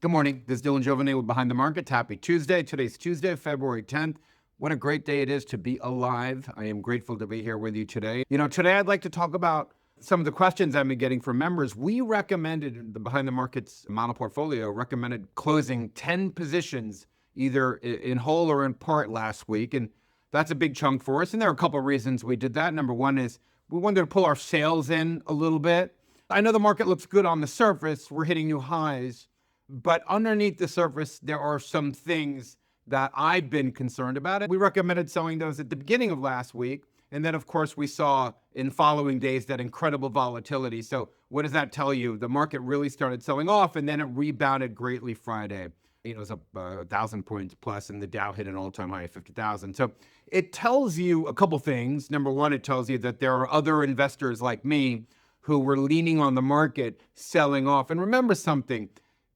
Good morning. This is Dylan Jovine with Behind the Markets. Happy Tuesday. Today's Tuesday, February 10th. What a great day it is to be alive. I am grateful to be here with you today. Today I'd like to talk about some of the questions I've been getting from members. We recommended, the Behind the Markets model portfolio recommended closing 10 positions, either in whole or in part last week. And that's a big chunk for us. And there are a couple of reasons we did that. Number one is we wanted to pull our sales in a little bit. I know the market looks good on the surface. We're hitting new highs. But underneath the surface, there are some things that I've been concerned about. We recommended selling those at the beginning of last week. And then, of course, we saw in following days that incredible volatility. So what does that tell you? The market really started selling off, and then it rebounded greatly Friday. It was up 1,000 points plus, and the Dow hit an all-time high of 50,000. So it tells you a couple things. Number one, it tells you that there are other investors like me who were leaning on the market, selling off. And remember something.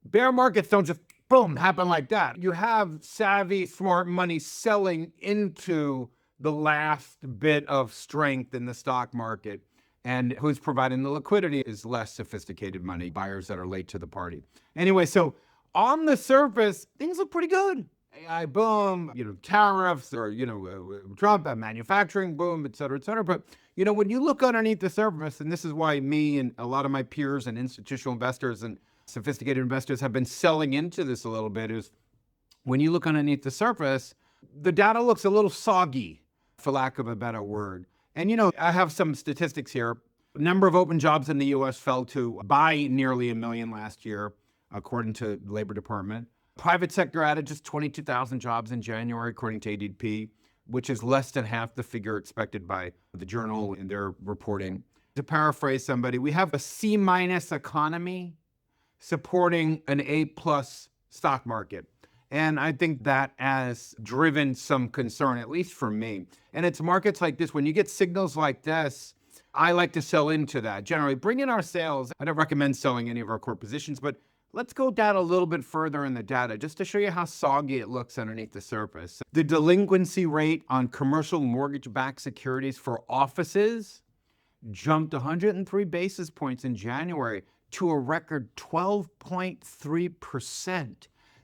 Bear markets don't just, boom, happen like that. You have savvy, smart money selling into the last bit of strength in the stock market. And who's providing the liquidity is less sophisticated money, buyers that are late to the party. Anyway, so on the surface, things look pretty good. AI boom, tariffs or, Trump, manufacturing boom, et cetera, et cetera. But, when you look underneath the surface, and this is why me and a lot of my peers and institutional investors and sophisticated investors have been selling into this a little bit, is when you look underneath the surface, the data looks a little soggy, for lack of a better word. And, I have some statistics here. The number of open jobs in the U.S. fell by nearly 1 million last year, according to the Labor Department. Private sector added just 22,000 jobs in January, according to ADP, which is less than half the figure expected by the Journal in their reporting. To paraphrase somebody, we have a C-minus economy supporting an A-plus stock market. And I think that has driven some concern, at least for me. And it's markets like this, when you get signals like this, I like to sell into that. Generally, bring in our sales. I don't recommend selling any of our core positions, but let's go down a little bit further in the data just to show you how soggy it looks underneath the surface. The delinquency rate on commercial mortgage-backed securities for offices jumped 103 basis points in January to a record 12.3%.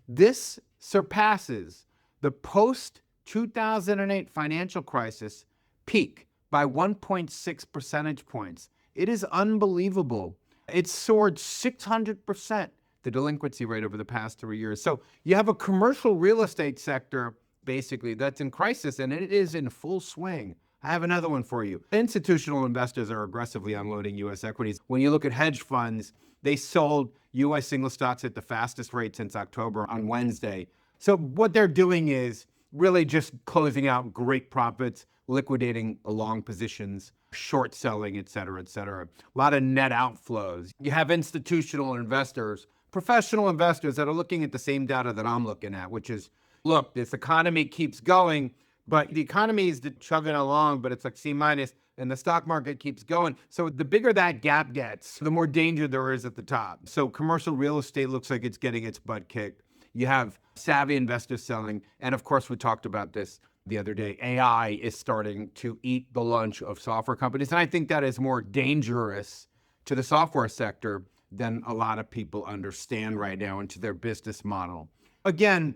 This surpasses the post-2008 financial crisis peak by 1.6 percentage points. It is unbelievable. It soared 600%, the delinquency rate over the past 3 years. So you have a commercial real estate sector, basically, that's in crisis, and it is in full swing. I have another one for you. Institutional investors are aggressively unloading U.S. equities. When you look at hedge funds, they sold U.S. single stocks at the fastest rate since October on Wednesday. So what they're doing is really just closing out great profits, liquidating long positions, short selling, et cetera, et cetera. A lot of net outflows. You have institutional investors, professional investors that are looking at the same data that I'm looking at, which is, look, this economy keeps going, but the economy is chugging along, but it's like C-minus, and the stock market keeps going. So the bigger that gap gets, the more danger there is at the top. So commercial real estate looks like it's getting its butt kicked. You have savvy investors selling. And of course, we talked about this the other day. AI is starting to eat the lunch of software companies. And I think that is more dangerous to the software sector than a lot of people understand right now into their business model. Again,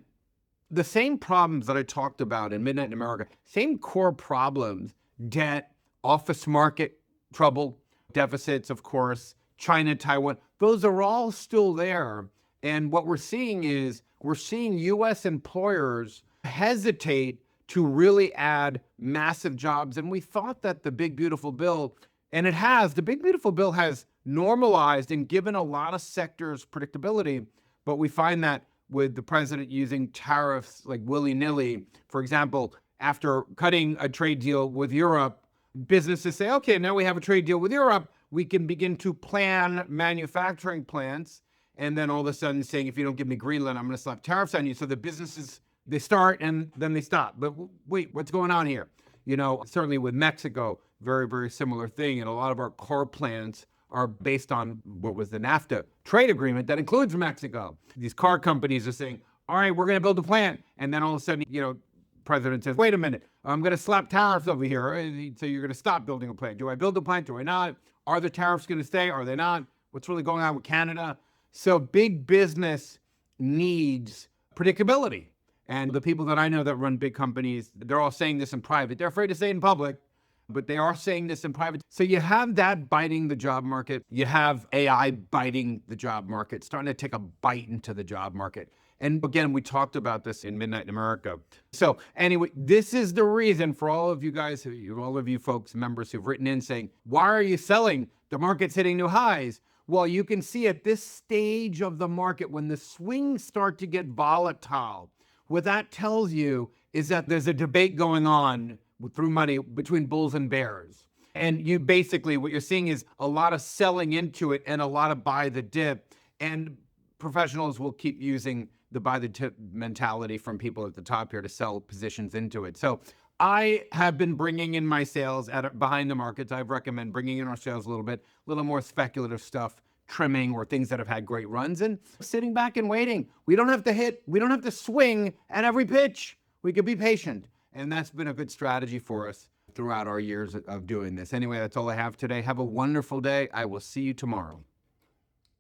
the same problems that I talked about in Midnight in America, same core problems, debt, office market trouble, deficits, of course, China, Taiwan, those are all still there. And what we're seeing is U.S. employers hesitate to really add massive jobs. And we thought that the Big Beautiful Bill, and it has, the Big Beautiful Bill has normalized and given a lot of sectors predictability, but we find that with the president using tariffs like willy-nilly. For example, after cutting a trade deal with Europe, businesses say, okay, now we have a trade deal with Europe, we can begin to plan manufacturing plants. And then all of a sudden saying, if you don't give me Greenland, I'm going to slap tariffs on you. So the businesses, they start and then they stop. But wait, what's going on here? Certainly with Mexico, very, very similar thing. And a lot of our car plants are based on what was the NAFTA trade agreement that includes Mexico. These car companies are saying, all right, we're going to build a plant. And then all of a sudden, president says, wait a minute, I'm going to slap tariffs over here. So you're going to stop building a plant. Do I build a plant? Do I not? Are the tariffs going to stay? Are they not? What's really going on with Canada? So big business needs predictability. And the people that I know that run big companies, they're all saying this in private. They're afraid to say it in public, but they are saying this in private. So you have that biting the job market. You have AI biting the job market, starting to take a bite into the job market. And again, we talked about this in Midnight in America. So anyway, this is the reason for all of you guys, all of you folks, members who've written in saying, why are you selling? The market's hitting new highs. Well, you can see at this stage of the market, when the swings start to get volatile, what that tells you is that there's a debate going on through money between bulls and bears. And you basically, what you're seeing is a lot of selling into it and a lot of buy the dip. And professionals will keep using the buy the dip mentality from people at the top here to sell positions into it. So I have been bringing in my sales behind the markets. I recommend bringing in our sales a little more speculative stuff, trimming or things that have had great runs, and sitting back and waiting. We don't have to swing at every pitch. We could be patient. And that's been a good strategy for us throughout our years of doing this. Anyway, that's all I have today. Have a wonderful day. I will see you tomorrow.